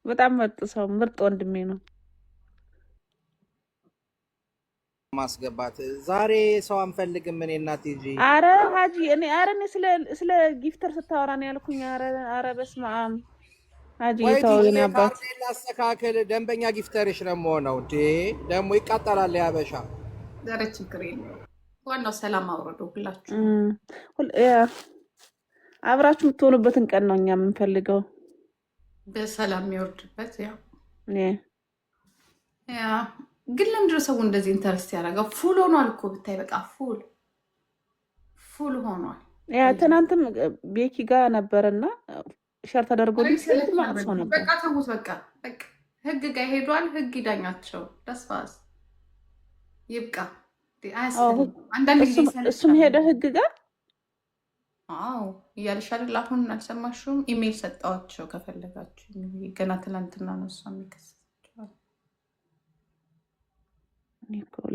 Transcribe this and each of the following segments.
በጣም ምርጥ ሰው ምርጥ ወንድሜ ነው። ማስገባት ዛሬ ሰው አንፈልግም። እኔ እናት ይጂ አረ ሀጂ እኔ ስለ ጊፍተር ስታወራ ነው ያልኩኝ። አረ በስመ አብ ሀጂ ወይ ተው ቲጂ የኔ እኔ አባት። ካርዴን ላስተካክል። ደንበኛ ጊፍተርሽ ነው የምሆነው። እንዴ ደግሞ ይቃጠላል ያበሻ። ዛሬ ችግር የለውም። ዋናው ሰላም አውረዶ ሁላችሁ አብራችሁ የምትሆኑበትን ቀን ነው እኛ የምንፈልገው። በሰላም የሚወርድበት ያ ግን ለምንድነው ሰው እንደዚህ ኢንተረስት ያደረገው? ፉል ሆኗል እኮ ብታይ፣ በቃ ፉል ሆኗል። ያ ትናንትም ቤኪ ጋር ነበርና ሸር ተደርጎልኝ ስንት ማለት ሰው ነበር። በቃ ተውት፣ በቃ ህግ ጋር ሄዷል። ህግ ይዳኛቸው። ደስፋስ ይብቃ። አንዳንድ ጊዜ እሱም ሄደ ህግ ጋር አዎ እያልሽ አይደል? አሁን አልሰማሽውም? ኢሜይል ሰጣቸው ከፈለጋችሁ። ገና ትናንትና ነው እሷ የሚከሰሰችው።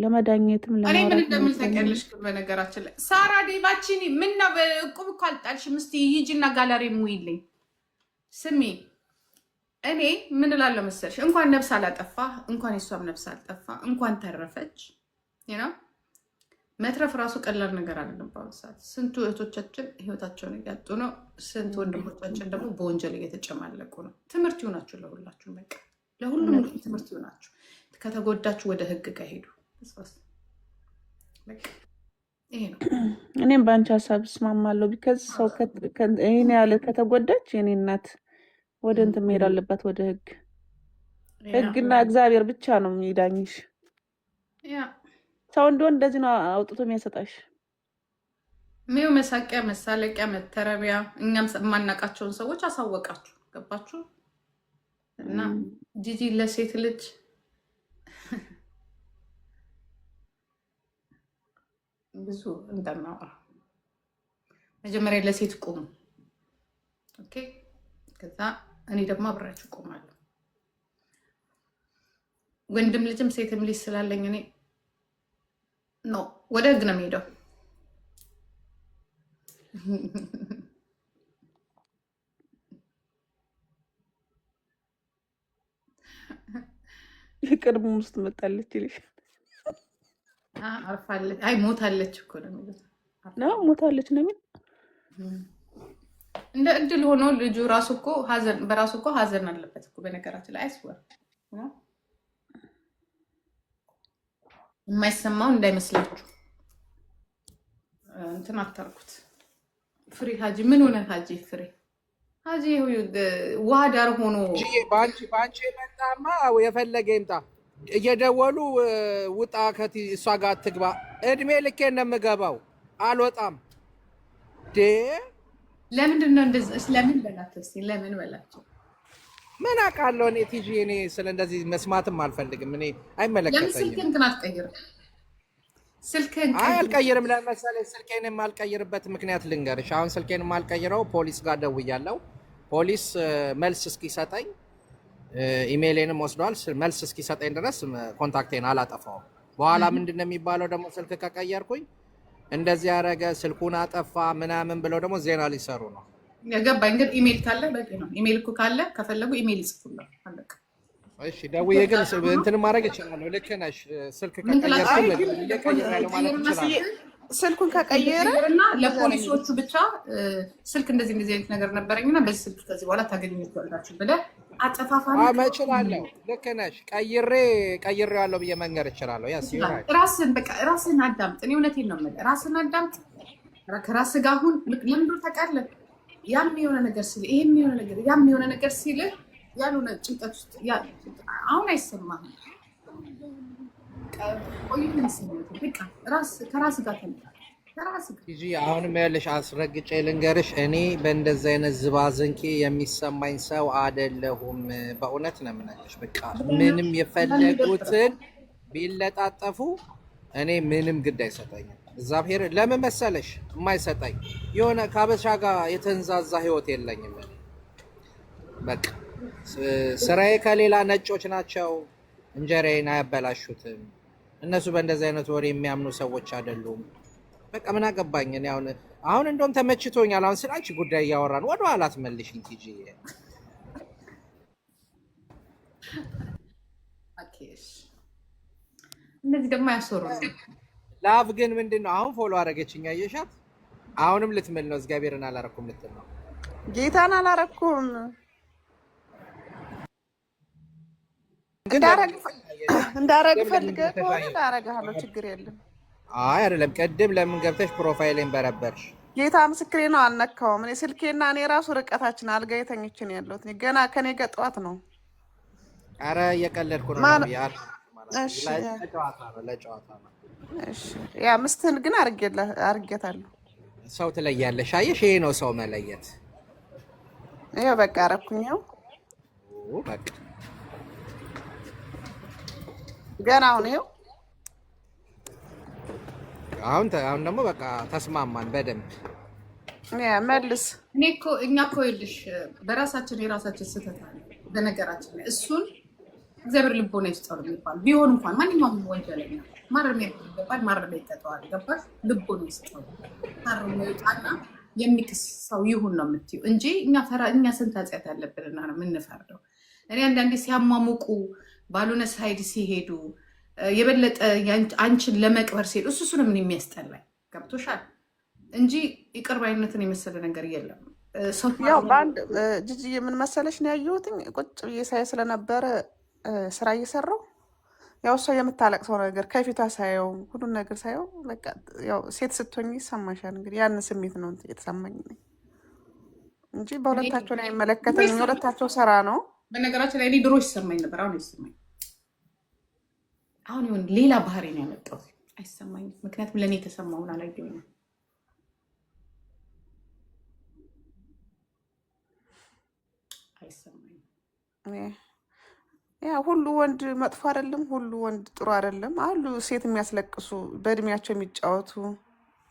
ለመዳኘትም እኔ ምን እንደምን ታውቂያለሽ? በነገራችን ላይ ሳራ ዴቫቺኒ ምን ነው በእቁብ እኮ አልጣልሽም። እስኪ ሂጂና ጋለሪ ሙይልኝ። ስሚ እኔ ምን እላለሁ መሰለሽ፣ እንኳን ነፍስ አላጠፋ፣ እንኳን የሷም ነፍስ አልጠፋ፣ እንኳን ተረፈች ነው። መትረፍ ራሱ ቀላል ነገር አይደለም። በአሁኑ ሰዓት ስንቱ እህቶቻችን ህይወታቸውን እያጡ ነው። ስንት ወንድሞቻችን ደግሞ በወንጀል እየተጨማለቁ ነው። ትምህርት ይሆናችሁ ለሁላችሁ፣ በቃ ለሁሉም ትምህርት ይሆናችሁ። ከተጎዳችሁ ወደ ህግ ጋር ሄዱ። ይሄ ነው። እኔም በአንቺ ሀሳብ እስማማለሁ። ቢከዝ ሰው ይሄን ያለ ከተጎዳች የኔ እናት ወደ እንትን መሄድ አለባት፣ ወደ ህግ። ህግና እግዚአብሔር ብቻ ነው የሚዳኝሽ። ሰው እንደሆነ እንደዚህ ነው አውጥቶ የሚያሰጣሽ። ሜው መሳቂያ፣ መሳለቂያ፣ መተረቢያ። እኛም የማናውቃቸውን ሰዎች አሳወቃችሁ። ገባችሁ? እና ጂጂ ለሴት ልጅ ብዙ እንደናወራ መጀመሪያ ለሴት ቁሙ። ኦኬ፣ ከዛ እኔ ደግሞ አብራችሁ ቆማለሁ። ወንድም ልጅም ሴትም ልጅ ስላለኝ እኔ ኖ ወደ ህግ ነው የሚሄደው። የቅርቡ ውስጥ መጣለች ይልሽ አርፋለች። አይ ሞታለች እኮ ነው የሚሉት። ሞታለች ነው የሚል እንደ እድል ሆኖ ልጁ ራሱ እኮ ሀዘን በራሱ እኮ ሀዘን አለበት እኮ በነገራችን ላይ አይስወር የማይሰማው እንዳይመስላችሁ እንትን አታርኩት። ፍሬ ሀጂ ምን ሆነ? ሀጂ ፍሬ ሀጂ ውሃ ዳር ሆኖ በአንቺ የመጣማ የፈለገ ይምጣ እየደወሉ ውጣ እሷ ጋር ትግባ። እድሜ ልኬ እንደምገባው አልወጣም። ለምንድን ነው እንደዚህ? ለምን በላቸው? ለምን በላቸው? ምን አውቃለሁ እኔ ቲጂ፣ እኔ ስለ እንደዚህ መስማትም አልፈልግም። እኔ አይመለከተኝም። ለምን ስልክህን ግን አትቀይርም? ስልክህን አልቀይርም። ለመሰለኝ ስልኬን የማልቀይርበት ምክንያት ልንገርሽ። አሁን ስልኬን የማልቀይረው ፖሊስ ጋር ደውያለሁ። ፖሊስ መልስ እስኪሰጠኝ ኢሜይሌንም ወስዷል። መልስ እስኪሰጠኝ ድረስ ኮንታክቴን አላጠፋውም። በኋላ ምንድን ነው የሚባለው ደግሞ ስልክ ከቀየርኩኝ እንደዚህ ያደረገ ስልኩን አጠፋ ምናምን ብለው ደግሞ ዜና ሊሰሩ ነው። የገባኝ ግን ኢሜይል ካለ በቂ ነው። ኢሜይል እኮ ካለ ከፈለጉ ኢሜይል ይጽፉላል። አለቀ። እሺ ደውዬ ግን እንትን ማድረግ እችላለሁ። ልክ ነሽ። ስልክ ከቀየርኩኝ ማለት እችላለሁ። ስልኩን ከቀየረና ለፖሊሶቹ ብቻ ስልክ እንደዚህ አይነት ነገር ነበረኝና በዚህ ስልክ ከዚህ በኋላ ታገኙኛላችሁ ብለህ አጠፋፋኝ እችላለሁ። ልክ ነሽ። ቀይሬዋለሁ ብዬ መንገር እችላለሁ። ራስን አዳምጥ። እኔ እውነቴን ነው የምልህ። ራስን አዳምጥ። ከራስህ ጋር አሁን ለምንድን ታውቃለህ? ያም የሆነ ነገር ሲል ይሄም የሆነ ነገር ያም የሆነ ነገር ሲል ያልሆነ ጭንቀት ውስጥ አሁን አይሰማህም። ከራስ ጋር አሁንም ያለሽ አስረግጬ ልንገርሽ፣ እኔ በእንደዚህ አይነት ዝባዝንኬ የሚሰማኝ ሰው አይደለሁም። በእውነት ነው የምነግርሽ። በቃ ምንም የፈለጉትን ቢለጣጠፉ እኔ ምንም ግድ አይሰጠኝም። እግዚአብሔር ለምን መሰለሽ የማይሰጠኝ የሆነ ከአበሻ ጋር የተንዛዛ ህይወት የለኝም። በቃ ስራዬ ከሌላ ነጮች ናቸው። እንጀራዬን አያበላሹትም። እነሱ በእንደዚህ አይነት ወሬ የሚያምኑ ሰዎች አይደሉም። በቃ ምን አገባኝ እኔ አሁን እንደውም ተመችቶኛል። አሁን ስለ አንቺ ጉዳይ እያወራን ወደ ኋላ አትመልሽኝ ቲጂ። ኦኬሽ እነዚህ ደግሞ ያሰሩ ላቭ ግን ምንድነው? አሁን ፎሎ አደረገችኝ አየሻት? አሁንም ልትምል ነው እግዚአብሔርን አላረኩም ልትል ነው። ጌታን አላረኩም እንዳረግ ፈልገህ ከሆነ እንዳረግሃለሁ፣ ችግር የለም። አይ አይደለም፣ ቅድም ለምን ገብተሽ ፕሮፋይሌን በረበርሽ? ጌታ ምስክሬ ነው፣ አልነካውም። እኔ ስልኬና እኔ ራሱ ርቀታችን አልጋ የተኝችን ያለሁት ገና ከኔ ገጠዋት ነው። አረ እየቀለድኩ ነው። ለጨዋታ ነው። ያ ምስትህን ግን አርጌታለሁ። ሰው ትለያለሽ። አየሽ፣ ይሄ ነው ሰው መለየት። ይኸው በቃ አረኩኝው። በቃ ገና አሁን ይኸው አሁን ደግሞ በቃ ተስማማን በደንብ። መልስ እኛ እኮ ይልሽ በራሳችን የራሳችን ስህተት አለ። በነገራችን ላይ እሱን እግዚአብሔር ልቦና ይስጠው የሚባል ቢሆን እንኳን ማንኛውም ወንጀለኛ ማረሚያ ይገባል፣ ማረሚያ ይቀጠዋል። ገባሽ? ልቦና ይስጠው ታርሞ ይውጣና የሚክስ ሰው ይሁን ነው የምትይው እንጂ እኛ ስንት ኃጢአት ያለብንና ነው የምንፈርደው። እኔ አንዳንዴ ሲያሟሙቁ ባሉነ ሳይድ ሲሄዱ የበለጠ አንቺን ለመቅበር ሲሄዱ እሱ ነው ምን የሚያስጠላኝ። ገብቶሻል? እንጂ ይቅር ባይነትን የመሰለ ነገር የለም። ያው በአንድ ጅጅ የምን መሰለሽ ነው ያየሁትኝ ቁጭ ብዬ ሳይ ስለነበረ ስራ እየሰራው ያው እሷ የምታለቅሰው ነገር ከፊቷ ሳየው ሁሉን ነገር ሳየው በቃ ያው ሴት ስትሆኝ ይሰማሻል። እንግዲህ ያን ስሜት ነው የተሰማኝ እንጂ በሁለታቸው ላይ አይመለከተኝም። የሁለታቸው ስራ ነው። በነገራችን ላይ እኔ ድሮ ይሰማኝ ነበር፣ አሁን ይሰማኝ። አሁን ይሁን ሌላ ባህሪ ነው ያመጣሁት፣ አይሰማኝም። ምክንያቱም ለእኔ የተሰማውን አላየሁም። አይሰማኝም። ያ ሁሉ ወንድ መጥፎ አይደለም፣ ሁሉ ወንድ ጥሩ አይደለም። አሉ ሴት የሚያስለቅሱ በእድሜያቸው የሚጫወቱ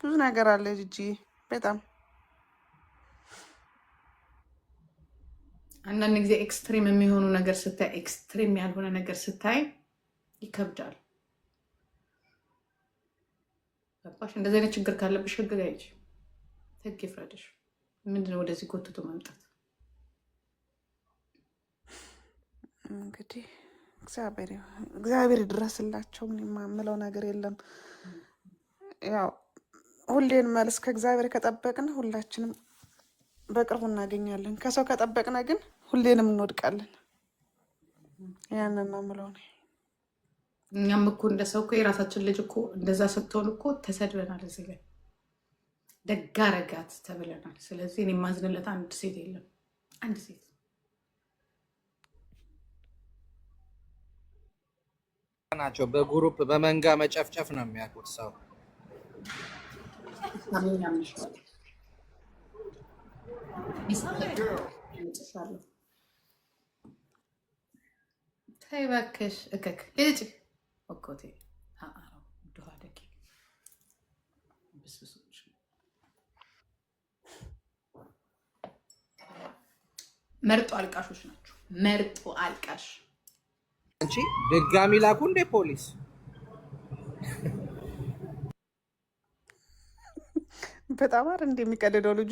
ብዙ ነገር አለ። ጂጂ በጣም አንዳንድ ጊዜ ኤክስትሪም የሚሆኑ ነገር ስታይ፣ ኤክስትሪም ያልሆነ ነገር ስታይ ይከብዳል። ገባሽ? እንደዚህ አይነት ችግር ካለብሽ ህግ ጋር ሂጂ፣ ህግ ይፍረድሽ። ምንድነው ወደዚህ ጎትቶ መምጣት? እንግዲህ እግዚአብሔር ይድረስላቸው። ምን የማምለው ነገር የለም። ያው ሁሌን መልስ ከእግዚአብሔር ከጠበቅን ሁላችንም በቅርቡ እናገኛለን። ከሰው ከጠበቅን ግን ሁሌንም እንወድቃለን። ያንን ነው የምለው። እኛም እኮ እንደ ሰው እኮ የራሳችን ልጅ እኮ እንደዛ ስትሆን እኮ ተሰድበናል። እዚህ ላይ ደግ አደረጋት ተብለናል። ስለዚህ እኔ የማዝንለት አንድ ሴት የለም፣ አንድ ሴት ናቸው። በግሩፕ በመንጋ መጨፍጨፍ ነው የሚያውቁት ሰው። ተይ እባክሽ እከክ ልጅ ኦኮቴ ድሃ ደቂ ብስብሶች መርጦ አልቃሾች ናቸው። መርጦ አልቃሽ አንቺ ድጋሚ ላኩ እንደ ፖሊስ በጣም አይደል እንደሚቀልደው ልጁ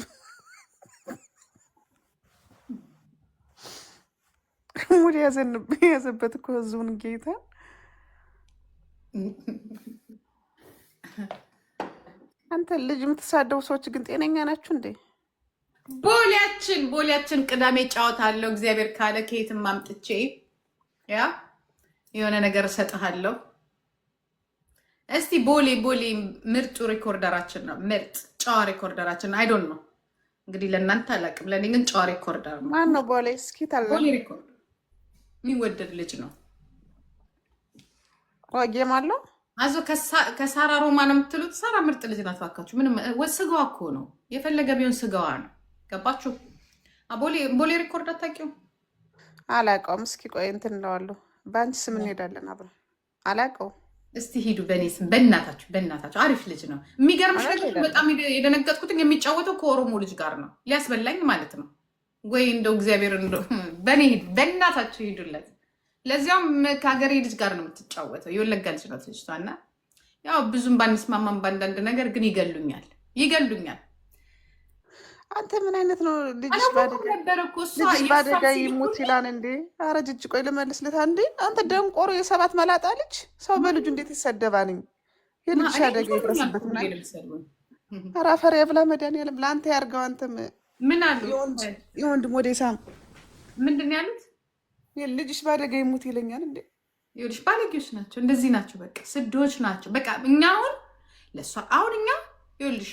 ሙድ ያዘበት እኮ ህዝቡን ጌታ። አንተ ልጅ የምትሳደቡ ሰዎች ግን ጤነኛ ናችሁ እንዴ? ቦሊያችን ቅዳሜ ጫወታ አለው እግዚአብሔር ካለ ከየትም አምጥቼ ያ የሆነ ነገር እሰጥሃለሁ። እስቲ ቦሌ ምርጡ ሪኮርደራችን ነው። ምርጥ ጨዋ ሪኮርደራችን አይዶን ነው እንግዲህ ለእናንተ አላውቅም፣ ለእኔ ግን ጨዋ ሪኮርደር ነው። ማን ነው ቦሌ? እስኪ ቦሌ ሪኮርደር የሚወደድ ልጅ ነው። ጌም አለው አዞ ከሳራ ሮማ ነው የምትሉት። ሳራ ምርጥ ልጅ ናት። እባካችሁ ምንም ስጋዋ እኮ ነው፣ የፈለገ ቢሆን ስጋዋ ነው። ገባችሁ? ቦሌ ሪኮርድ አታውቂውም? አላውቀውም። እስኪ ቆይ እንትን እንለዋለሁ። በአንቺ ስም እንሄዳለን አብረን። አላውቀውም። እስቲ ሂዱ በእኔ ስም። በእናታችሁ አሪፍ ልጅ ነው። የሚገርምሽ ነገር በጣም የደነገጥኩት የሚጫወተው ከኦሮሞ ልጅ ጋር ነው። ሊያስበላኝ ማለት ነው ወይ እንደው እግዚአብሔር እንደው በእኔ ሂዱ፣ በእናታችሁ ሂዱለት። ለዚያም ከሀገሬ ልጅ ጋር ነው የምትጫወተው። የወለጋ ልጅ ናት ልጅቷ እና ያው ብዙም ባንስማማም በአንዳንድ ነገር ግን ይገሉኛል። አንተ ምን አይነት ነው? ልጅሽ ባደጋ ይሙት ይላል እንዴ? ኧረ ጅጅ ቆይ ልመልስልታ እንዴ? አንተ ደንቆሮ የሰባት መላጣ ልጅ ሰው በልጁ እንዴት ይሰደባልኝ? የልጅሽ አደጋ ይድረስበት ምናምን። ኧረ አፈር የብላ መድኃኒዓለም ለአንተ ያርገው። አንተም ምን አሉ የወንድም ወዴሳም ምንድን ያሉት? ልጅሽ ባደጋ ይሙት ይለኛል እንዴ? ይኸውልሽ ባለጌዎች ናቸው፣ እንደዚህ ናቸው፣ በቃ ስዶች ናቸው። በቃ እኛ አሁን ለእሷ አሁን እኛ ይኸውልሽ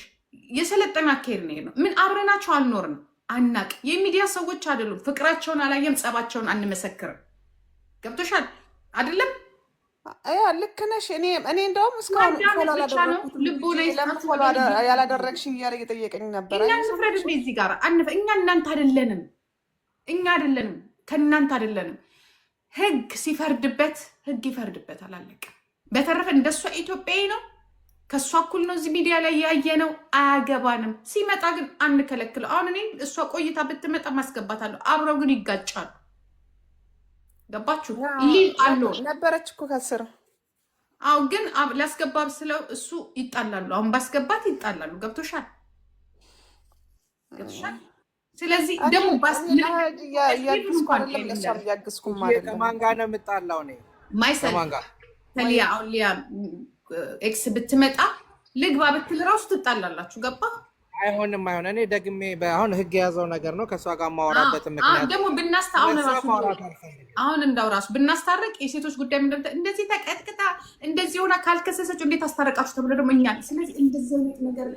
የሰለጠነ አካሄድ ነው። ምን አብረናቸው አልኖርንም፣ አናቅ። የሚዲያ ሰዎች አይደሉም። ፍቅራቸውን አላየም፣ ጸባቸውን አንመሰክርም። ገብቶሻል አይደለም? ልክ ነሽ። እኔ እንደውም እስካሁን ያላደረግሽ እያለ እየጠየቀኝ ነበር። እኛ ንፍረድ እዚህ ጋር እኛ እናንተ አይደለንም፣ እኛ አይደለንም፣ ከእናንተ አይደለንም። ህግ ሲፈርድበት ህግ ይፈርድበታል፣ አለቀ። በተረፈ እንደሷ ኢትዮጵያዊ ነው፣ ከእሷ እኩል ነው እዚህ ሚዲያ ላይ ያየ ነው። አያገባንም። ሲመጣ ግን አንከለክለው። አሁን እኔ እሷ ቆይታ ብትመጣ ማስገባታለሁ። አብረው ግን ይጋጫሉ። ገባችሁ? አሉ ነበረች እኮ ከስር። አዎ ግን ላስገባ ስለው እሱ ይጣላሉ። አሁን ባስገባት ይጣላሉ። ገብቶሻል? ስለዚህ ደግሞ ከማን ጋር ነው የምጣላው? ሊያ አሁን ሊያ ኤክስ ብትመጣ ልግባ ብትል ራሱ ትጣላላችሁ። ገባ? አይሆንም። እኔ ደግሜ አሁን ህግ የያዘው ነገር ነው። ከእሷ ጋር ማወራበት ምክንያት ደግሞ አሁን እንዳው ራሱ ብናስታርቅ የሴቶች ጉዳይ እንደዚህ ተቀጥቅጣ እንደዚህ ሆና ካልከሰሰችው እንዴት አስታረቃችሁ ተብሎ ደግሞ እኛ ስለዚህ እንደዚህ አይነት ነገር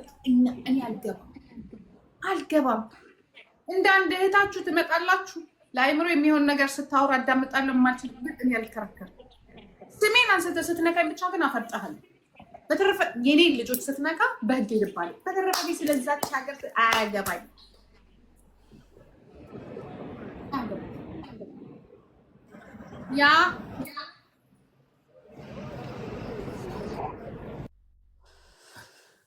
እኔ አልገባም። እንደ አንድ እህታችሁ ትመጣላችሁ። ለአይምሮ የሚሆን ነገር ስታወራ አዳምጣለሁ። የማልችልበት እኔ አልከራከርም። ስሜን አንስተህ ስትነካኝ ብቻ ግን አፈርጣለሁ። በተረፈ የኔ ልጆች ስትነካ በህግ ይልባል። በተረፈ ስለዛች ሀገር አያገባኝ። ያ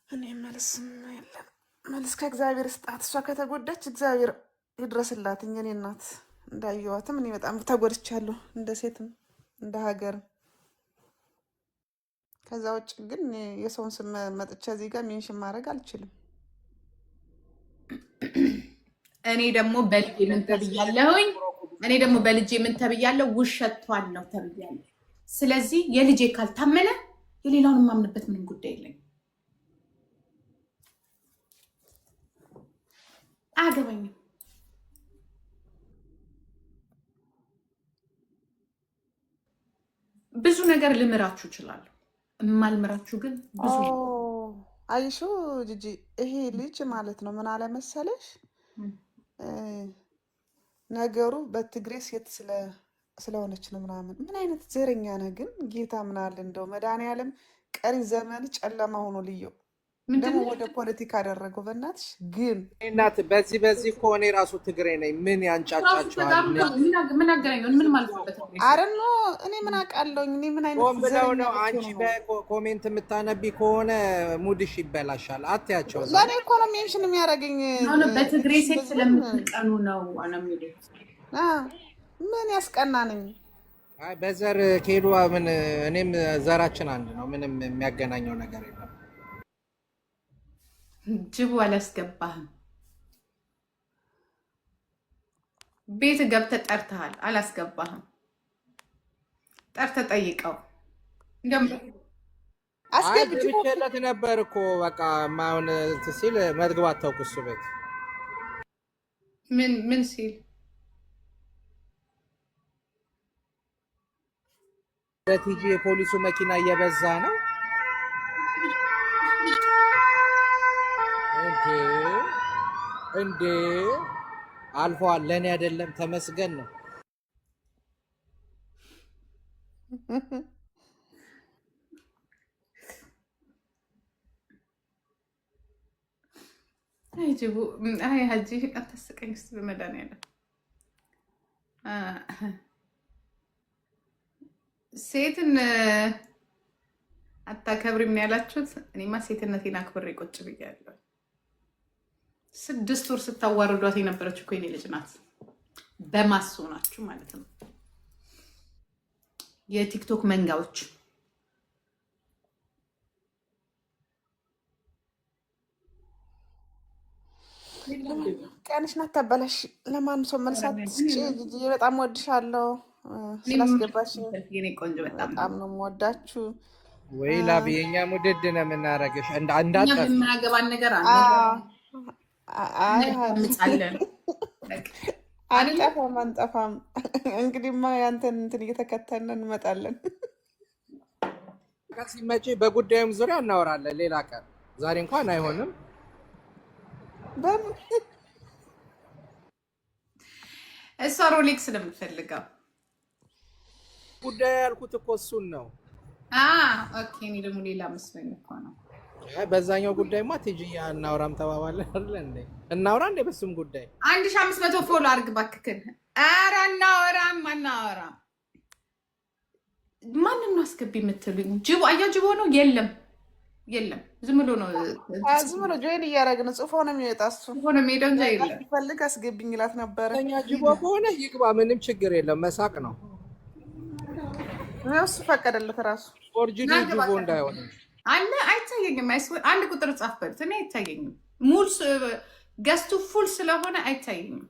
እኔ መልስም የለም። መልስ ከእግዚአብሔር ስጣት። እሷ ከተጎዳች እግዚአብሔር ይድረስላትኝ። እኔ እናት እንዳየዋትም እኔ በጣም ተጎድቻለሁ፣ እንደ ሴትም እንደ ሀገርም። ከዛ ውጭ ግን የሰውን ስም መጥቻ እዚህ ጋር ሜንሽን ማድረግ አልችልም። እኔ ደግሞ በልጄ ምን ተብያለሁኝ? ውሸቷን ነው ተብያለሁ። ስለዚህ የልጄ ካልታመነ የሌላውን የማምንበት ምንም ጉዳይ የለኝም። አያገባኝም። ብዙ ነገር ልምራችሁ እችላለሁ። የማልምራችሁ ግን ብዙ አይሹ ጂጂ፣ ይሄ ልጅ ማለት ነው ምን አለ መሰለሽ፣ ነገሩ በትግሬ ሴት ስለሆነች ነው ምናምን። ምን አይነት ዘረኛ ነህ ግን ጌታ! ምን አለ እንደው መድኃኒዓለም ቀሪ ዘመን ጨለማ ሆኖ ልየው ደግሞ ወደ ፖለቲካ አደረገው። በእናትሽ ግን እናት በዚህ ከሆነ ራሱ ትግሬ ነኝ ምን ያንጫጫቸዋል? ምን አገናኘው? ምን ማለት ነው? አረኖ እኔ ምን አውቃለሁ? እኔ ምን አይነት ብለው ነው? አንቺ በኮሜንት የምታነቢ ከሆነ ሙድሽ ይበላሻል። አትያቸው። ለእኔ እኮ ነው ሜንሽን የሚያደርገኝ። በትግሬ ሴት ስለምትቀኑ ነው የሚሉት። ምን ያስቀና ነኝ? በዘር ከሄዱ ምን እኔም ዘራችን አንድ ነው። ምንም የሚያገናኘው ነገር የለም። ጅቡ አላስገባህም። ቤት ገብተህ ጠርተሃል፣ አላስገባህም። ጠርተህ ጠይቀው። አስገብቼለት ነበር እኮ በቃ ማሁን ሲል መግባት ተውኩ። እሱ ቤት ምን ሲል ቲጂ የፖሊሱ መኪና እየበዛ ነው እንዴ? አልፏል። ለእኔ አይደለም ተመስገን ነው። ጅቡ ሀጂ አታስቀኝ ስ በመድኃኒዓለም ሴትን አታከብሪም ያላችሁት፣ እኔማ ሴትነቴን አክብሬ ቁጭ ብያለሁ። 6 ወር ስታዋርዷት የነበረች እኮ የኔ ልጅ ናት። በማስ ሆናችሁ ማለት ነው የቲክቶክ መንጋዎች። ቀንሽ ናት ታበላሽ። ለማንም ሰው መልሳት ስጪ። ጂጂዬ በጣም ወድሻለሁ ስላስገባሽ በጣም ነው የምወዳችሁ። ወይ ላብ የኛ ሙድድ ነው የምናረግሽ እንዳጠፍ የምናገባን ነገር አንጠፋም አንጠፋም። እንግዲህማ ያንተን እንትን እየተከተልን እንመጣለን። ሲመጪ በጉዳዩም ዙሪያ እናወራለን ሌላ ቀን። ዛሬ እንኳን አይሆንም። እሷ ሮሌክስ ነው የምትፈልገው። ጉዳይ ያልኩት እኮ እሱን ነው። ኦኬ እኔ ደግሞ ሌላ መስሎኝ እኮ ነው። በዛኛው ጉዳይማ ቲጂ እናውራም ተባባለን አይደል እንዴ? እናውራ እንዴ በሱም ጉዳይ 1500 ፎሎ አድርግ እባክህን። ኧረ እናወራም አናወራም። ማንን ነው አስገቢ የምትሉኝ? ጅቦ አያጅቦ ነው? የለም ዝም ብሎ ነው። ዝም ብሎ ጆይን እያደረግን ጽፎ ነው የሚወጣ። እሱ ሆነ ሜዳው እንጂ የለም። ፈልግ አስገብኝ ይላት ነበረ። እኛ ጅቦ ከሆነ ይግባ፣ ምንም ችግር የለም። መሳቅ ነው። እሱ ፈቀደለት ራሱ። ኦሪጂናል ጅቦ እንዳይሆን አለ። አይታየኝም። አንድ ቁጥር ጻፍ በሉት። እኔ አይታየኝም። ሙሉ ገስቱ ፉል ስለሆነ አይታየኝም።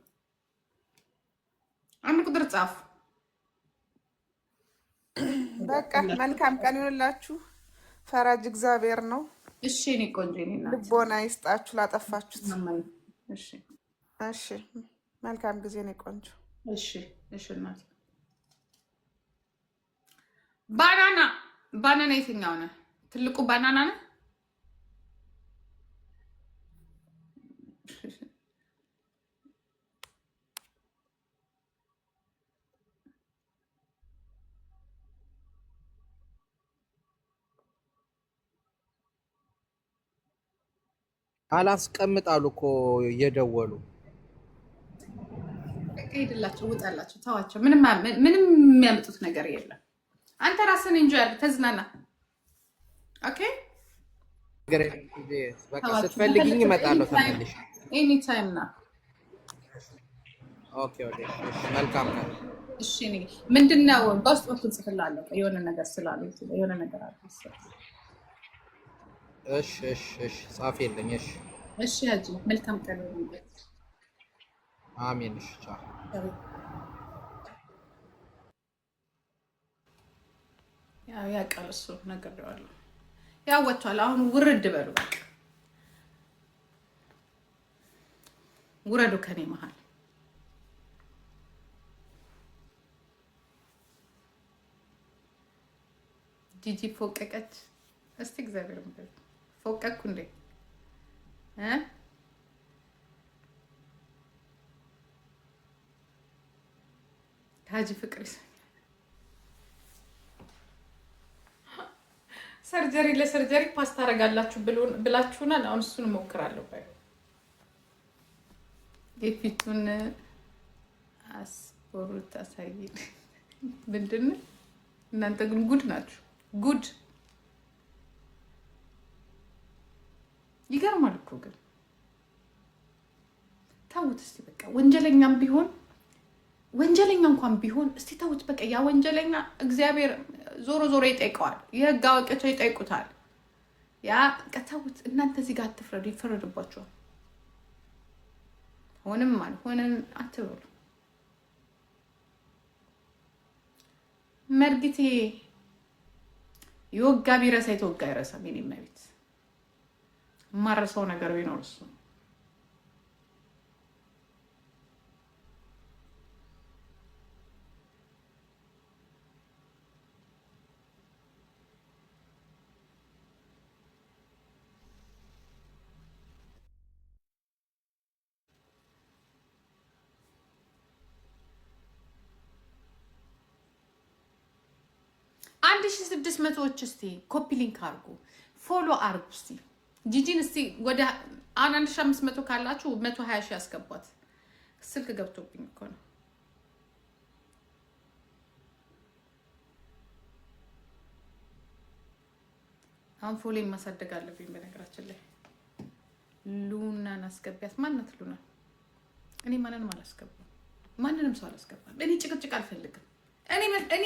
አንድ ቁጥር ጻፍ። በቃ መልካም ቀን ይሁንላችሁ። ፈራጅ እግዚአብሔር ነው። እሺ እኔ ቆንጆ ነኝ። ልቦና ይስጣችሁ ላጠፋችሁት። እሺ እሺ፣ መልካም ጊዜ ነው ቆንጆ። እሺ እሺ። እናቴ ባናና የትኛው ነው? ትልቁ ባናና ነው? አላስቀምጣሉ እኮ እየደወሉ ሄድላቸው፣ ውጣላቸው፣ ተዋቸው። ምንም የሚያመጡት ነገር የለም። አንተ ራስን እንጆ ያለ ተዝናና። ኦኬ በቃ ስትፈልጊኝ እመጣለሁ ተመልሼ። ኤኒ ታይም ና። ኦኬ ኦኬ። መልካም ነው። እሺ ምንድነው በውስጥ በኩል ጽፍላለሁ። የሆነ ነገር ስላለ የሆነ ነገር አለ። እሺ እሺ እሺ። ጻፍ የለኝ። እሺ እሺ። አጂ መልካም ቀን ይሁንልህ። አሜን። እሺ ቻው። ያ ቃል እሱ ነግሬዋለሁ። ያው ወጥቷል። አሁን ውርድ በሉ በቃ ውረዱ ከኔ መሀል። ጂጂ ፎቀቀች። እስቲ እግዚአብሔር ይመስገን ፎቀኩ እንዴ? ሀጂ ፍቅር ሰርጀሪ ለሰርጀሪ ፓስ ታደርጋላችሁ ብላችሁናል። አሁን እሱን እሞክራለሁ። የፊቱን አስፖርት አሳይን። ምንድን ነው እናንተ ግን ጉድ ናችሁ። ጉድ ይገርማል እኮ ግን ተውት እስቲ በቃ። ወንጀለኛም ቢሆን ወንጀለኛ እንኳን ቢሆን እስቲ ተውት በቃ። ያ ወንጀለኛ እግዚአብሔር ዞሮ ዞሮ ይጠይቀዋል። የህግ አዋቂዎች ይጠይቁታል። ያ ተውት እናንተ እዚህ ጋር አትፍረዱ፣ ይፈረድባችኋል። ሆንም አልሆነም አትበሉ። መርጊቴ የወጋ ቢረሳ የተወጋ አይረሳም። የኔ መቤት የማረሰው ነገር ቢኖር እሱ አንድ 1600ዎች እስቲ ኮፒ ሊንክ አርጉ፣ ፎሎ አርጉ። እስቲ ጂጂን እስቲ ወደ 1500 ካላችሁ 120 ሺህ ያስገቧት። ስልክ ገብቶብኝ እኮ ነው። አሁን ፎሎ ማሳደግ አለብኝ። በነገራችን ላይ ሉናን አስገቢያት። ማናት ሉና? እኔ ማንንም አላስገባም። ማንንም ሰው አላስገባም። እኔ ጭቅጭቅ አልፈልግም። እኔ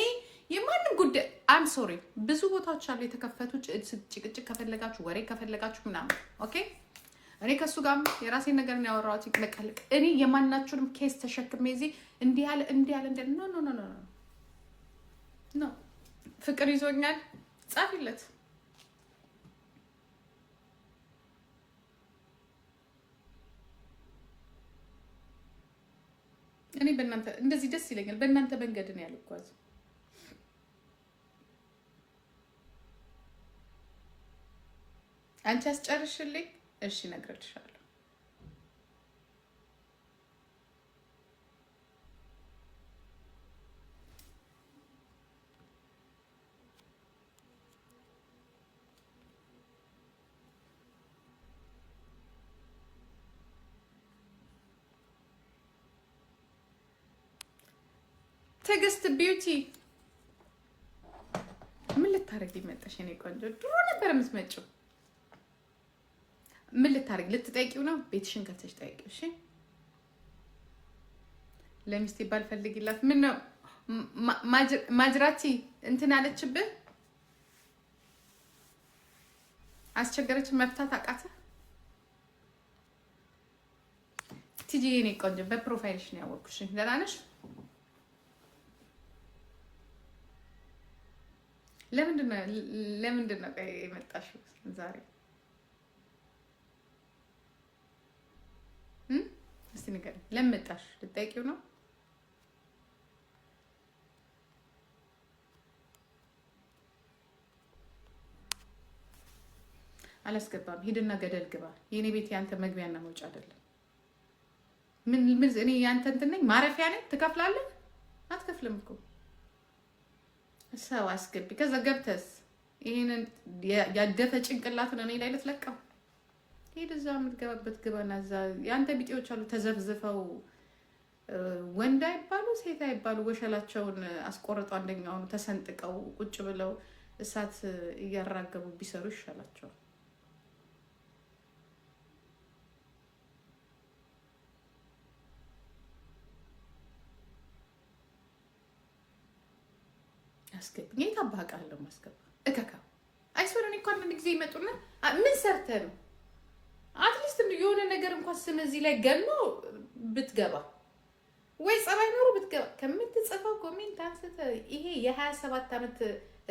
የማንም ጉዳይ አም ሶሪ። ብዙ ቦታዎች አሉ የተከፈቱ። ጭቅጭቅ ከፈለጋችሁ፣ ወሬ ከፈለጋችሁ ምናምን ኦኬ። እኔ ከሱ ጋር የራሴን ነገር ነው ያወራሁት። ይቅለቀልቅ እኔ የማናችሁንም ኬስ ተሸክሜ እዚህ እንዲህ ያለ ኖ ኖ ኖ ኖ ኖ ፍቅር ይዞኛል ጻፊለት። እኔ በእናንተ እንደዚህ ደስ ይለኛል። በእናንተ መንገድ ነው ያልኳዝ። አንቺ አስጨርሽልኝ። እሺ እነግርልሻለሁ። ትዕግስት ቢዩቲ ምን ልታረጊ መጣሽ? የኔ ቆንጆ ድሮ ነበር የምትመጪው። ምን ልታረጊ? ልትጠይቂው ነው? ቤትሽን ከፍተሽ ጠይቂው። እሺ ለሚስቴ ባል ፈልጊላት። ምን ነው ማጅራቲ እንትን አለችብህ? አስቸገረች? መፍታት አቃተ? ቲጂ የኔ ቆንጆ በፕሮፋይልሽ ነው ያወቅኩሽ። ደህና ነሽ? ለምንድን ነው የመጣሽው ዛሬ? እስቲ ንገሪኝ። ለምን መጣሽ? ልትጠይቂው ነው? አላስገባም። ሂድና ገደል ግባ። የኔ ቤት ያንተ መግቢያና መውጫ አይደለም። ምን እኔ ያንተ እንትን ነኝ? ማረፊያ ነኝ? ትከፍላለህ? አትከፍልም እኮ ሰው አስገቢ። ከዛ ገብተስ ይሄንን ያደፈ ጭንቅላትን እኔ ላይ ልትለቀው? ሄድ እዛ የምትገባበት ግባና እዛ የአንተ ቢጤዎች አሉ ተዘብዝፈው ወንድ አይባሉ ሴት አይባሉ ወሸላቸውን አስቆርጠው አንደኛውን ተሰንጥቀው ቁጭ ብለው እሳት እያራገቡ ቢሰሩ ይሻላቸዋል። አስገቢ። እኔ ታባቃለሁ ማስገባ እከካ አይሶረን እንኳን አንድ ጊዜ ይመጡና ምን ሰርተ ነው አትሊስት የሆነ ነገር እንኳን ስም እዚህ ላይ ገኖ ብትገባ ወይ ጸባይ ኖሮ ብትገባ ከምትጽፈው ኮሜንት አንስተ ይሄ የ27 ዓመት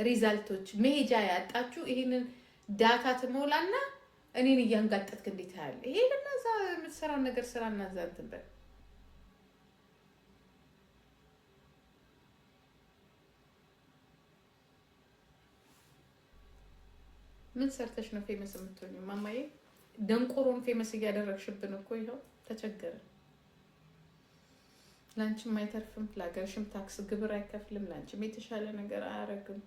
ሪዛልቶች መሄጃ ያጣችሁ ይሄንን ዳታ ትሞላና እኔን እያንጋጠትክ እንዴት ያለ ይሄ ለናዛ የምትሰራው ነገር ስራና ዛንተን በል ምን ሰርተሽ ነው ፌመስ የምትሆኚው? ማማዬ ደንቆሮን ፌመስ እያደረግሽብን እኮ ይኸው ተቸገረ። ላንቺም አይተርፍም፣ ለሀገርሽም ታክስ ግብር አይከፍልም፣ ላንቺም የተሻለ ነገር አያረግም።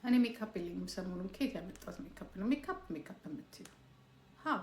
እኔ ሜካፕ የለኝም ሰሞኑን። ከየት ያመጣሁት ሜካፕ ነው? ሜካፕ የምትይው ሀው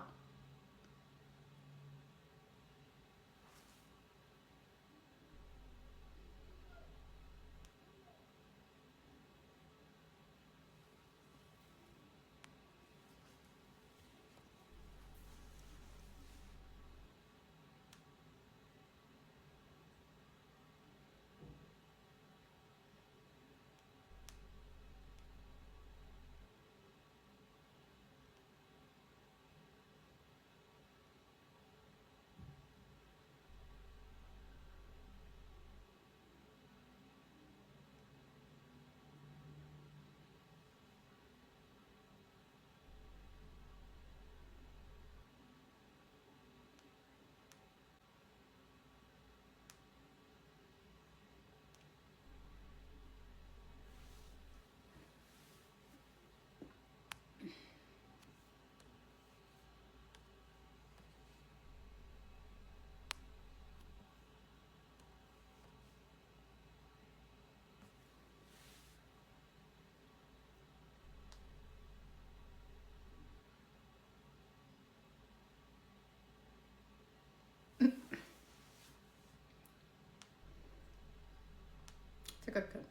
ትክክል።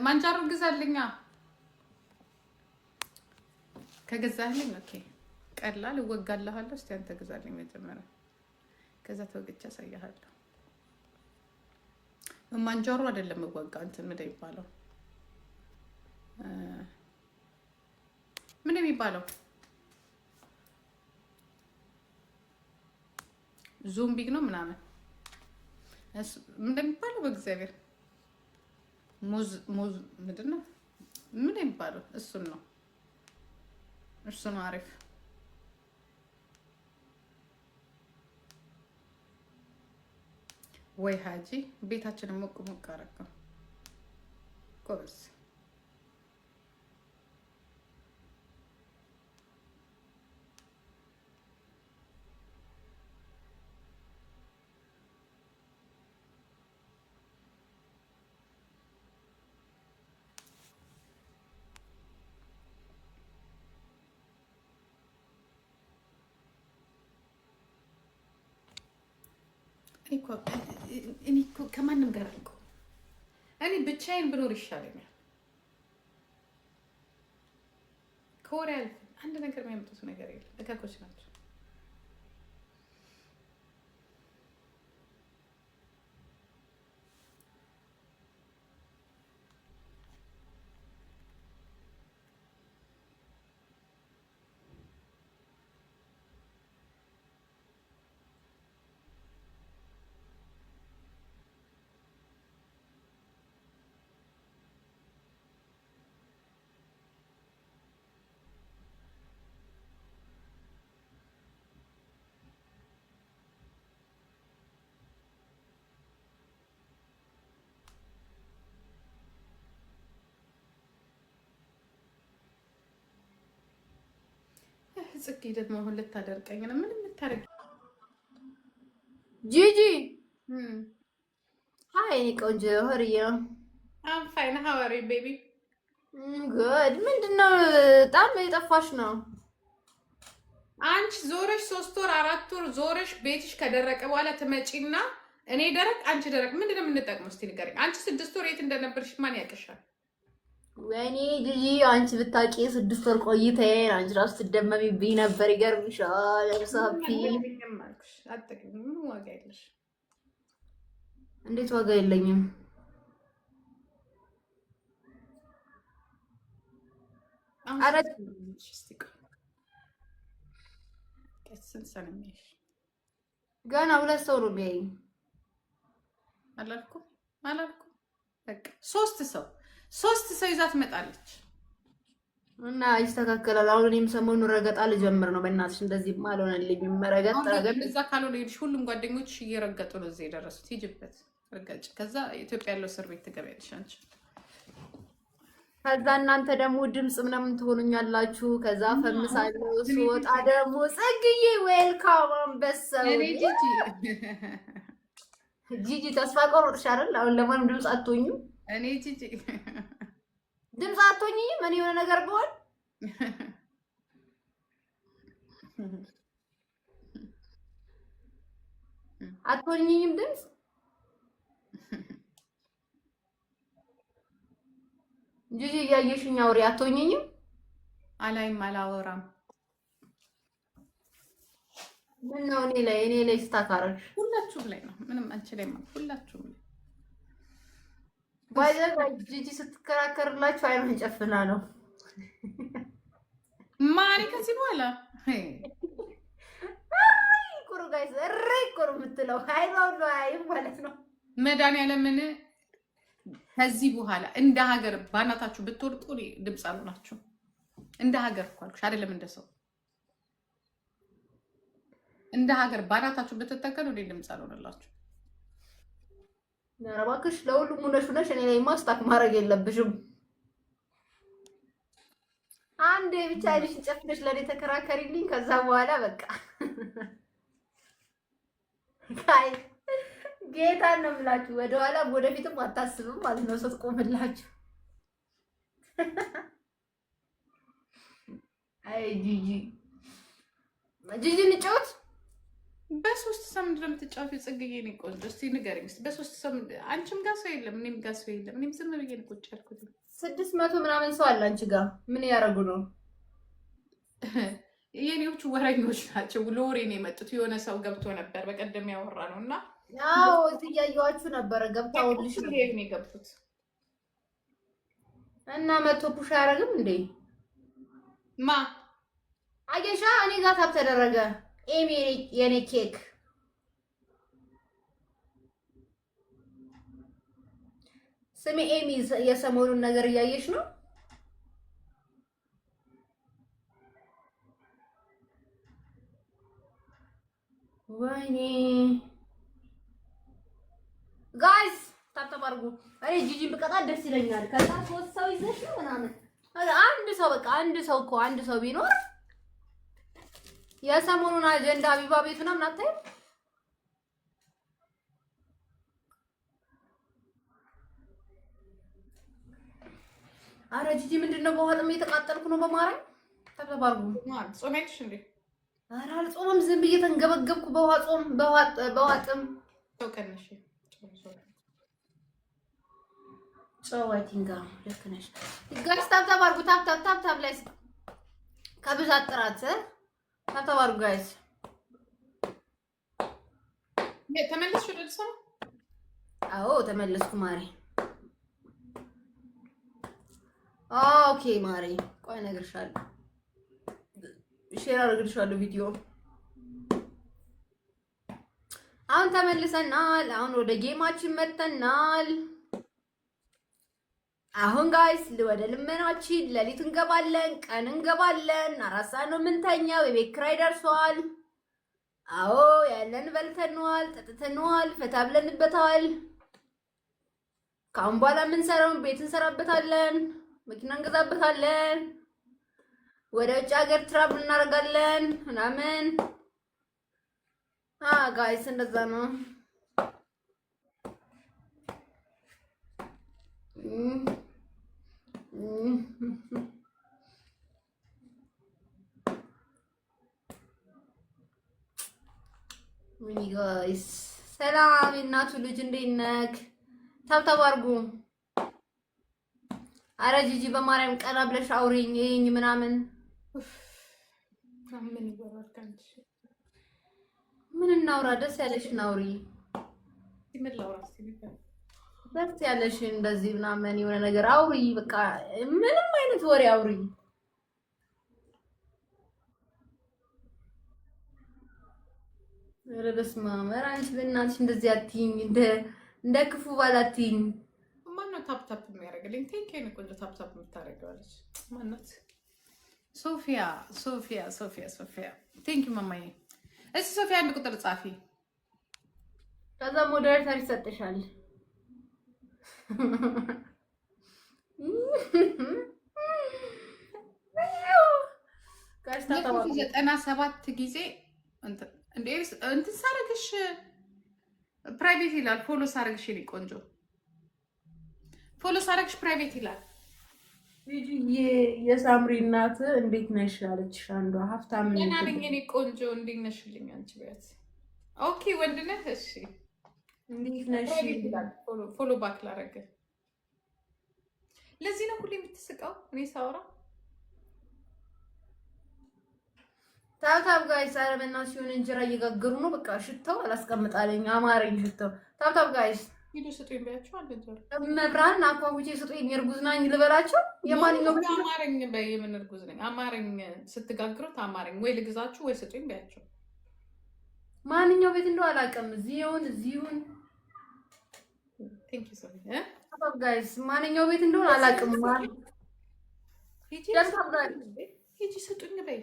ማንጃሮ ግዛልኛ። ከገዛልኝ ኦኬ ቀላል እወጋለሃለሁ። እስቲ አንተ ግዛልኝ መጀመሪያ፣ ከዛ ተወግቼ አሳያለሁ። ማንጃሮ አይደለም እወጋ እንትን ምን ይባላል? ምን የሚባለው? ዞምቢግ ነው ምናምን እሱ ምን እንደሚባለው በእግዚአብሔር ሙዝ ምንድን ነው ምን የሚባለው? እሱን ነው እሱ ነው አሪፍ። ወይ ሀጂ ቤታችንን ሞቅ ሞቅ አደረገው ጎበዝ። እኔ እኮ ከማንም ጋር አልኩ። እኔ ብቻዬን ብኖር ይሻለኛል። ከወሬ አንድ ነገር የሚያመጡት ነገር የለም። እከኮች ናቸው። ጽጌ ደግሞ አሁን ልታደርቀኝ ነው። ምን የምታደርጊ ጂጂ? ሃይ ቆንጆ ሆርዬ። አም ፋይን ሃው አር ዩ ቤቢ? ጉድ። ምንድነው በጣም የጠፋሽ ነው? አንቺ ዞረሽ 3 ወር 4 ወር ዞረሽ ቤትሽ ከደረቀ በኋላ ትመጪና እኔ ደረቅ አንቺ ደረቅ ምንድነው የምንጠቅመው? እስቲ ንገረኝ። አንቺ 6 ወር የት እንደነበርሽ ማን ያውቅሻል? ወይኔ ጂጂ አንቺ ብታውቂ 6 ወር ቆይተን አንቺ ራሱ ትደመሚብኝ ነበር። ይገርምሻል። ለምሳፒ አጥቅም ምን ዋጋ የለሽ። እንዴት ዋጋ የለኝም? አረ ገና 2 ሰው ነው የሚያየኝ። አላልኩም በቃ 3 ሰው ይዛ ትመጣለች እና ይስተካከላል። አሁን እኔም ሰሞኑን ረገጣ ልጀምር ነው። በእናትሽ እንደዚህ አልሆነልኝም። ረገጥ እዛ ካልሆነ ሄድሽ ሁሉም ጓደኞች እየረገጡ ነው እዚህ የደረሱት። ሂጂበት ረጋጭ። ከዛ ኢትዮጵያ ያለው እስር ቤት ትገቢያለሽ አንቺ። ከዛ እናንተ ደግሞ ድምጽ ምናምን ትሆኑኛላችሁ። ከዛ ፈምሳለሁ። ስወጣ ደግሞ ጽግዬ ዌልካም አንበሳው። እኔ ጂጂ ተስፋ ቆርጥሽ አይደል? አሁን ለማንም ድምጽ አትሆኝም። እኔ ጂጂ ድምጽ አትሆኝም። እኔ የሆነ ነገር ብሆን አትሆኝም ድምጽ። ጂጂ እያየሽኝ አውሪ። አትሆኝም። አላይም አላወራም። ምን ነው እኔ ላይ ስታካረሽ? ሁላችሁም ላይ ነው። ምንም አንቺ ላይ ማለት ሁላችሁም ላይ ባይዘ ጂጂ ስትከራከርላችሁ አይኗን ጨፍና ነው ማሪ ከዚህ በኋላ ኩሩ ጋይስ እረይ ኩሩ የምትለው አይኗን ነው አይ ማለት ነው። መድኃኒዓለምን ከዚህ በኋላ እንደ ሀገር ባናታችሁ ብትወድቁ ድምፅ አልሆናችሁ። እንደ ሀገር እኮ አልኩሽ አይደለም እንደ ሰው እንደ ሀገር ባናታችሁ ብትተከሉ እኔ ድምፅ አልሆነላችሁ። ኧረ እባክሽ ለሁሉም ሆነሽ እኔ ላይ ማስታክ ማድረግ የለብሽም። አንዴ ብቻ አይልሽን ጨፍነሽ ለኔ ተከራከሪልኝ። ከዛ በኋላ በቃ ካይ ጌታን ነው የምላችሁ። ወደኋላ ወደፊትም አታስብም ማለት ነው ስትቆምላችሁ። አይ ጂጂ እንጫወት። በሶስት ሳምንት ለምትጫወት ጽግዬ ነው ቆንጆ። እስቲ ንገሪኝ በሶስት ሳምንት አንቺም ጋር ሰው የለም እኔም ጋር ሰው የለም። እኔም ዝም ብዬ ነው ቁጭ ያልኩት። 600 ምናምን ሰው አለ አንቺ ጋር ምን ያደርጉ ነው? የኔዎቹ ወረኞች ናቸው። ለወሬ ነው የመጡት። የሆነ ሰው ገብቶ ነበር በቀደም ያወራ ነው እና ያው እያየኋችሁ ነበረ። ገብታውልሽ ነው የገቡት እና መቶ ፑሽ አያደርግም እንዴ? ማ አየሻ? እኔ ጋር ታብ ተደረገ። ኤሚ የኔ ኬክ ስሚ ኤሚ፣ የሰሞኑን ነገር እያየሽ ነው? ወይኔ ጋይስ ታብታብ አድርጉ። እኔ ጂጂን ብቀጣ ደስ ይለኛል። ከዛ 3 ሰው ይዘሽ ነው ምናምን አንድ ሰው በቃ አንድ ሰው ቢኖር የሰሞኑን አጀንዳ ሀቢባ ቤት ምናምን አታይም? አረ ጂጂ ምንድነው? በውሃ ጥም እየተቃጠልኩ ነው። በማርያም ታብታብ አድርጉ። ጾመች እንዴ? አረ አልጾምም። ዝም ብዬ ተንገበገብኩ በውሃ ጾም በውሃ ጥም ቀነሽ ጾዋቲንጋ ልክ ነሽ። ጋይስ ታብታብ አድርጉ። ታብታብ ላይ ከብዛት ጥራት ታብታብ አድርጉ ጋይስ። ተመለስሽ ወደ ልሳ? አዎ ተመለስኩ ማሬ። ኦኬ ማሬ፣ ቆይ እነግርሻለሁ። ሼር አድርግልሻለሁ ቪዲዮ። አሁን ተመልሰናል። አሁን ወደ ጌማችን መተናል። አሁን ጋይስ ወደ ልመናችን ሌሊት እንገባለን፣ ቀን እንገባለን። 4 ሰዓት ነው የምንተኛው። የቤት ኪራይ ደርሷል። አዎ ያለን በልተነዋል፣ ጠጥተነዋል፣ ፈታ ብለንበታል። ከአሁን በኋላ የምንሰራውን ቤት እንሰራበታለን፣ መኪና እንገዛበታለን፣ ወደ ውጭ ሀገር ትራቭል እናደርጋለን ምናምን። ጋይስ እንደዛ ነው። ምን ጋይስ ሰላም፣ የእናቱ ልጅ እንዴት ነህ? ታብታብ አድርጉ። አረ ጂጂ በማርያም ቀና ብለሽ አውሪኝ ይሄኝ ምናምን። ምን እናውራ? ደስ ያለሽን አውሪ። ደስ ያለሽን እንደዚህ ምናምን የሆነ ነገር አውሪ። በቃ ምንም አይነት ወሬ አውሪ። ኧረ በስመ አብ! ኧረ አንቺ በእናትሽ እንደዚህ አትይኝ፣ እንደ ክፉ ባል አትይኝ። ማነው ታፕታፕ የሚያደርግልኝ? ቴንኬን ቆንጆ ታፕታፕ የምታደርገዋለች ማናት? ሶፊያ ቴንክ ዩ ማማዬ። እስኪ ሶፊያ አንድ ቁጥር ጻፊ። ከዛ ሞዴሬተር ይሰጥሻል። ጋሽ 97 ጊዜ እንትን ሳረግሽ ፕራይቬት ይላል። ፎሎ ሳረግሽ የኔ ቆንጆ ፎሎ ሳረግሽ ፕራይቬት ይላል። የሳምሪ እናት እንዴት ነሽ አለችሽ አንዷ። ሀብታም ነኝ የኔ ቆንጆ እንዴት ነሽልኝ አንቺ ቢያት። ኦኬ ወንድ ነህ? እሺ እንዴት ነሽ? ፎሎ ባክ ላረገ። ለዚህ ነው ሁሌ የምትስቀው እኔ ሳወራ። ታብታብ ጋይስ። ኧረ በእናትሽ የሆነ እንጀራ እየጋገሩ ነው። በቃ ሽታው አላስቀምጣለኝ አማረኝ ሽታው። ታብታብ ጋይስ ሂዱ ስጡኝ ብያቸው አለ እንጀራ መብራን አኳኩቼ ስጡኝ። እርጉዝ ነኝ ልበላቸው። የማንኛው አማረኝ በይ። የምን እርጉዝ ነኝ? አማረኝ ስትጋግሩት አማረኝ። ወይ ልግዛችሁ ወይ ስጡኝ ብያቸው። ማንኛው ቤት እንደው አላውቅም። እዚህ ይሁን ቴንክ ዩ ሶ ታብታብ ጋይስ። ማንኛው ቤት እንደው አላውቅም። ሂጂ ስጡኝ በይ።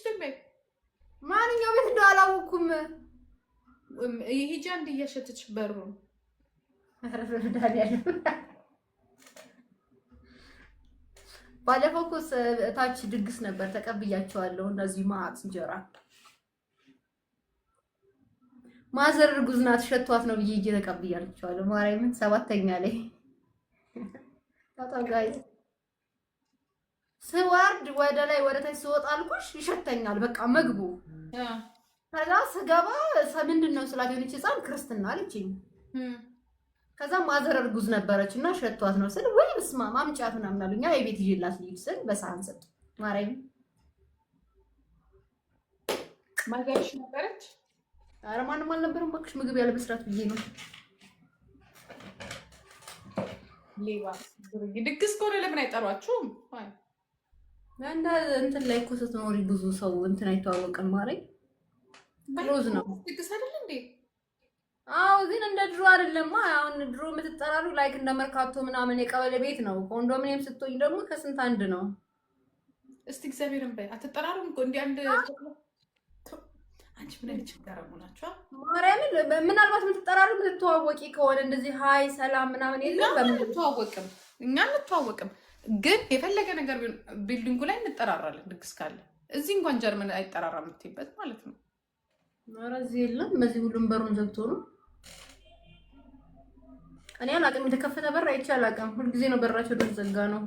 ደግሞ ማንኛው ቤት እንደው አላወኩም። ሂጂ አንድ እያሸተች በሩ ባለፈው እኮ ታች ድግስ ነበር ተቀብያቸዋለሁ። እንደዚህ ማዕት እንጀራ ማዘር እርጉዝ ናት ሸቷት ነው ብዬ እጄ ተቀብያቸዋለሁ። ማርያምን 7ኛ ላይ ታጣው ጋይ ስወርድ ወደ ላይ ወደ ታች ስወጣ አልኩሽ ይሸተኛል በቃ ምግቡ። ከዛ ስገባ ምንድነው ስላት የሆነች ህፃን ክርስትና አለችኝ። ከዛ ማዘር እርጉዝ ነበረችና ሸቷት ነው ስል ወይ በስማ ማምጫት ምናምን አሉኛ። የቤት ይዤላት ልጅ ስል በሳህን ሰጥ ማርያም ማዘርሽ ነበረች። ኧረ ማንም አልነበረም እባክሽ ምግብ ያለ መስራት ብዬ ነው። ሌባ ድግስ ከሆነ ለምን አይጠሯችሁም? አንዳ እንትን ላይ እኮ ስትኖሪ ብዙ ሰው እንትን አይተዋወቅም ማለት ክሎዝ ነው። ድግስ አይደል እንዴ? አዎ ግን እንደ ድሮ አይደለም። አሁን ድሮ የምትጠራሩ ላይክ እንደ መርካቶ ምናምን የቀበሌ ቤት ነው። ኮንዶሚኒየም ስትሆኝ ደግሞ ከስንት አንድ ነው። እስቲ እግዚአብሔርን በይ አትጠራሩም እኮ እንደ አንድ አንቺ ምን አይነት ችግር አሞናችሁ? ማርያምን ምናልባት የምትጠራሩ የምትተዋወቂ ከሆነ እንደዚህ ሃይ ሰላም ምናምን የለም። በምንተዋወቅም እኛ እንተዋወቅም ግን የፈለገ ነገር ቢልዲንጉ ላይ እንጠራራለን። ድግስ ካለ እዚህ እንኳን ጀርመን አይጠራራም የምትይበት ማለት ነው። ኧረ እዚህ የለም። በዚህ ሁሉም በሩን ዘግቶ ነው። እኔ አላውቅም። የተከፈተ በር አይቼ አላውቅም። ሁልጊዜ ነው በራቸው ደስ ዘጋ ነው።